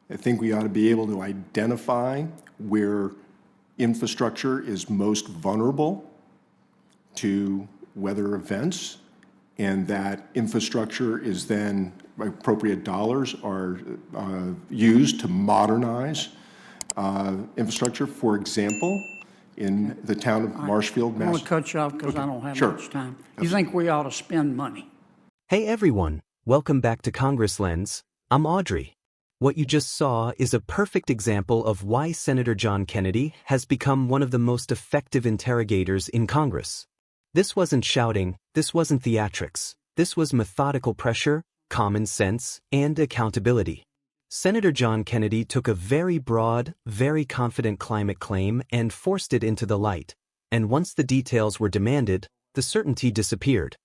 I think we ought to be able to identify where infrastructure is most vulnerable to weather events, and that infrastructure is then, appropriate dollars are used to modernize infrastructure. For example, in the town of Marshfield, I want to cut you off because I don't have much time. You think we ought to spend money? Hey everyone, welcome back to Congress Lens. I'm Audrey. What you just saw is a perfect example of why Senator John Kennedy has become one of the most effective interrogators in Congress. This wasn't shouting, this wasn't theatrics, this was methodical pressure, common sense, and accountability. Senator John Kennedy took a very broad, very confident climate claim and forced it into the light, and once the details were demanded, the certainty disappeared.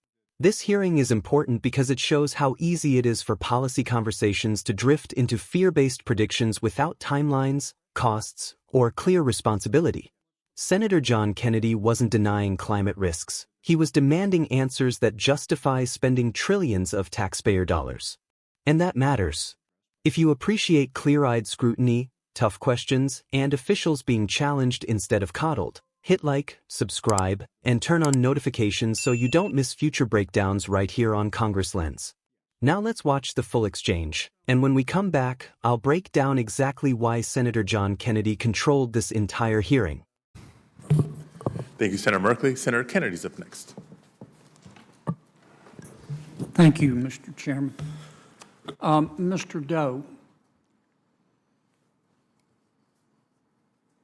This hearing is important because it shows how easy it is for policy conversations to drift into fear-based predictions without timelines, costs, or clear responsibility. Senator John Kennedy wasn't denying climate risks. He was demanding answers that justify spending trillions of taxpayer dollars. And that matters. If you appreciate clear-eyed scrutiny, tough questions, and officials being challenged instead of coddled, hit like, subscribe, and turn on notifications so you don't miss future breakdowns right here on Congress Lens. Now let's watch the full exchange, and when we come back, I'll break down exactly why Senator John Kennedy controlled this entire hearing. Thank you, Senator Merkley. Senator Kennedy's up next. Thank you, Mr. Chairman. Mr. Doe,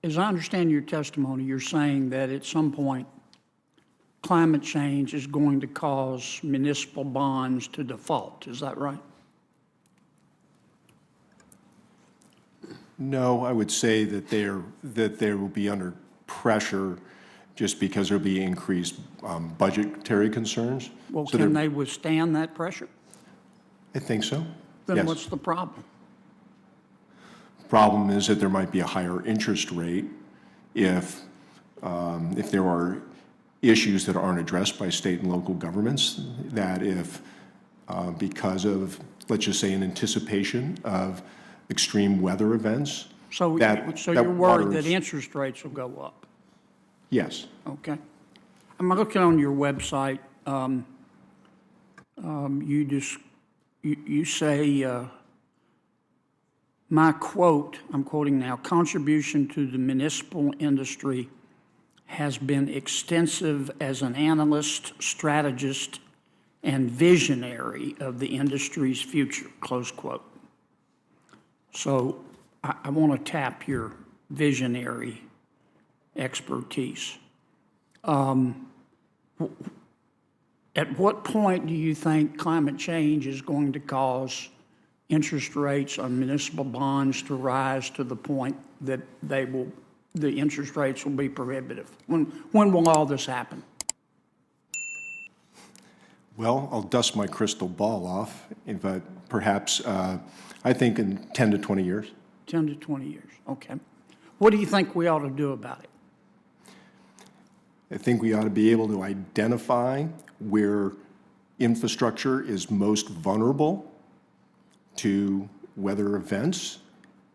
as I understand your testimony, you're saying that at some point climate change is going to cause municipal bonds to default. Is that right? No, I would say that they will be under pressure just because there'll be increased budgetary concerns. Well, so can they withstand that pressure? I think so. Then yes. What's the problem? Problem is that there might be a higher interest rate if there are issues that aren't addressed by state and local governments, that if because of, let's just say, an anticipation of extreme weather events. So you're worried that interest rates will go up? Yes. Okay. I'm looking on your website. You say, my quote, I'm quoting now, contribution to the municipal industry has been extensive as an analyst, strategist, and visionary of the industry's future, close quote. So I want to tap your visionary expertise. At what point do you think climate change is going to cause interest rates on municipal bonds to rise to the point that the interest rates will be prohibitive? When will all this happen? Well, I'll dust my crystal ball off, but perhaps I think in 10 to 20 years. 10 to 20 years, okay. What do you think we ought to do about it? I think we ought to be able to identify where infrastructure is most vulnerable to weather events,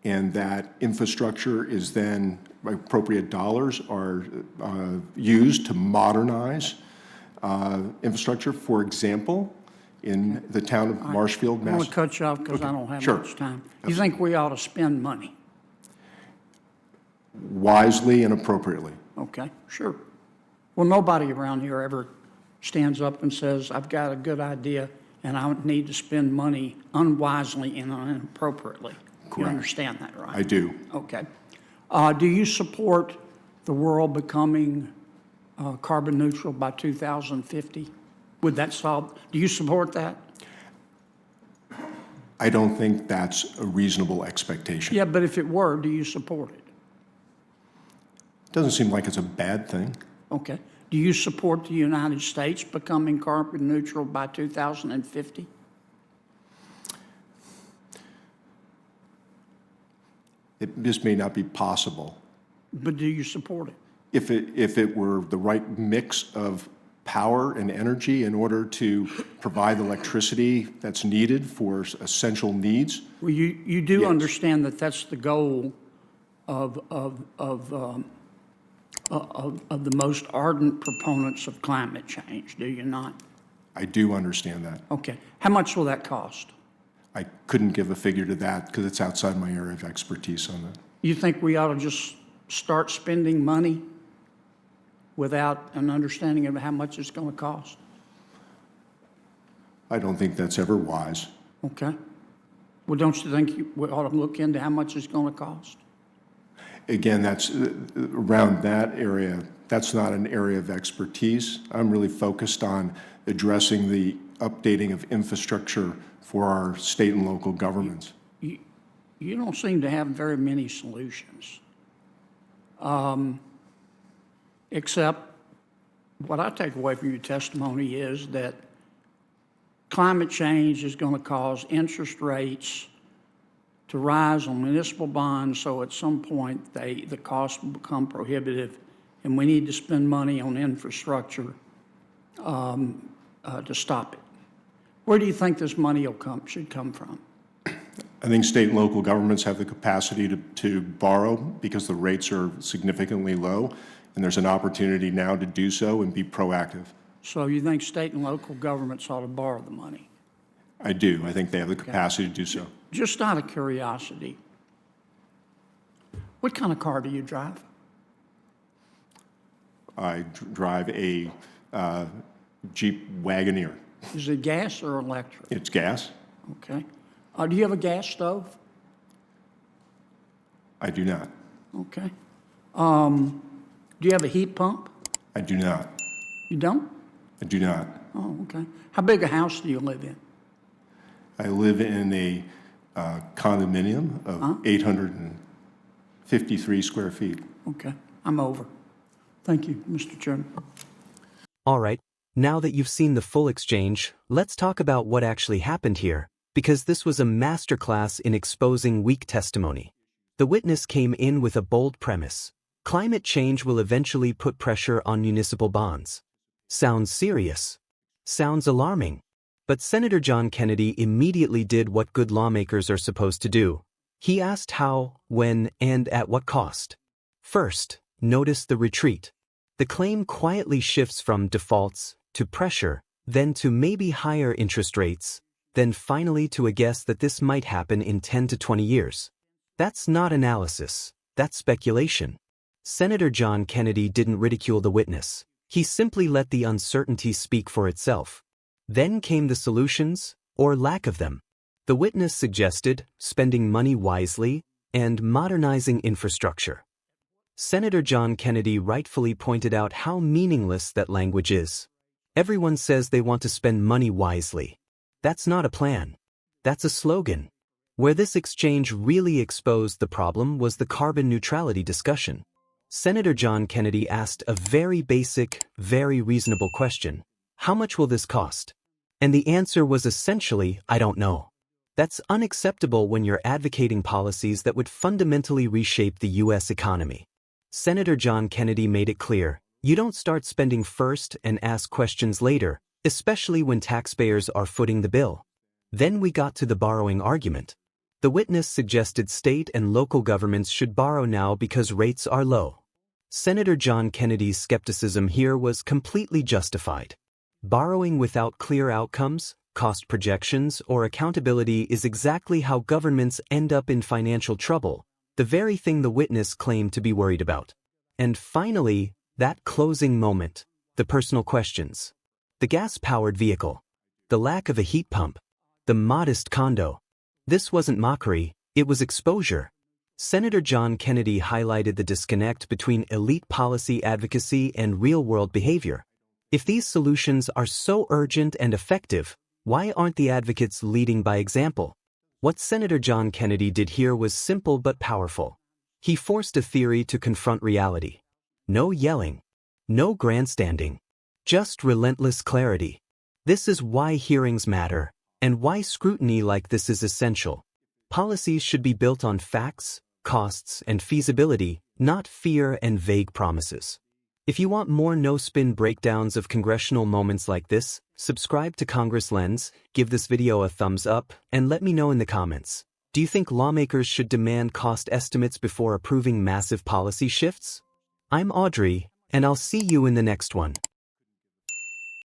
and that infrastructure is then, appropriate dollars are used to modernize infrastructure. For example, in the town of Marshfield, I want to cut you off because I don't have much time. You think we ought to spend money? Wisely and appropriately. Okay, sure. Well, nobody around here ever stands up and says, I've got a good idea and I need to spend money unwisely and inappropriately. Correct. You understand that, right? I do. Okay. Do you support the world becoming carbon neutral by 2050? Would that solve? Do you support that? I don't think that's a reasonable expectation. Yeah, but if it were, do you support it? Doesn't seem like it's a bad thing. Okay. Do you support the United States becoming carbon neutral by 2050? This may not be possible. But do you support it? If it were the right mix of power and energy in order to provide the electricity that's needed for essential needs. Well, you do Yes. understand that that's the goal of the most ardent proponents of climate change, do you not? I do understand that. Okay. How much will that cost? I couldn't give a figure to that because it's outside my area of expertise on that. You think we ought to just start spending money without an understanding of how much it's going to cost? I don't think that's ever wise. Okay. Well, don't you think we ought to look into how much it's going to cost? Again, that's around that area. That's not an area of expertise. I'm really focused on addressing the updating of infrastructure for our state and local governments. You don't seem to have very many solutions. Except what I take away from your testimony is that climate change is going to cause interest rates to rise on municipal bonds, so at some point the cost will become prohibitive, and we need to spend money on infrastructure to stop it. Where do you think this money should come from? I think state and local governments have the capacity to borrow because the rates are significantly low, and there's an opportunity now to do so and be proactive. So you think state and local governments ought to borrow the money? I do. I think they have the capacity to do so. Just out of curiosity, what kind of car do you drive? I drive a Jeep Wagoneer. Is it gas or electric? It's gas. Okay. Do you have a gas stove? I do not. Okay. Do you have a heat pump? I do not. You don't? I do not. Oh, okay. How big a house do you live in? I live in a condominium of 853 square feet. Okay. I'm over. Thank you, Mr. Chairman. All right, now that you've seen the full exchange, let's talk about what actually happened here, because this was a masterclass in exposing weak testimony. The witness came in with a bold premise. Climate change will eventually put pressure on municipal bonds. Sounds serious. Sounds alarming. But Senator John Kennedy immediately did what good lawmakers are supposed to do. He asked how, when, and at what cost. First, notice the retreat. The claim quietly shifts from defaults to pressure, then to maybe higher interest rates, then finally to a guess that this might happen in 10 to 20 years. That's not analysis. That's speculation. Senator John Kennedy didn't ridicule the witness. He simply let the uncertainty speak for itself. Then came the solutions, or lack of them. The witness suggested spending money wisely and modernizing infrastructure. Senator John Kennedy rightfully pointed out how meaningless that language is. Everyone says they want to spend money wisely. That's not a plan. That's a slogan. Where this exchange really exposed the problem was the carbon neutrality discussion. Senator John Kennedy asked a very basic, very reasonable question. How much will this cost? And the answer was essentially, I don't know. That's unacceptable when you're advocating policies that would fundamentally reshape the U.S. economy. Senator John Kennedy made it clear, you don't start spending first and ask questions later, especially when taxpayers are footing the bill. Then we got to the borrowing argument. The witness suggested state and local governments should borrow now because rates are low. Senator John Kennedy's skepticism here was completely justified. Borrowing without clear outcomes, cost projections, or accountability is exactly how governments end up in financial trouble, the very thing the witness claimed to be worried about. And finally, that closing moment, the personal questions. The gas-powered vehicle. The lack of a heat pump. The modest condo. This wasn't mockery, it was exposure. Senator John Kennedy highlighted the disconnect between elite policy advocacy and real-world behavior. If these solutions are so urgent and effective, why aren't the advocates leading by example? What Senator John Kennedy did here was simple but powerful. He forced a theory to confront reality. No yelling. No grandstanding. Just relentless clarity. This is why hearings matter, and why scrutiny like this is essential. Policies should be built on facts, costs, and feasibility, not fear and vague promises. If you want more no-spin breakdowns of congressional moments like this, subscribe to Congress Lens, give this video a thumbs up, and let me know in the comments. Do you think lawmakers should demand cost estimates before approving massive policy shifts? I'm Audrey, and I'll see you in the next one.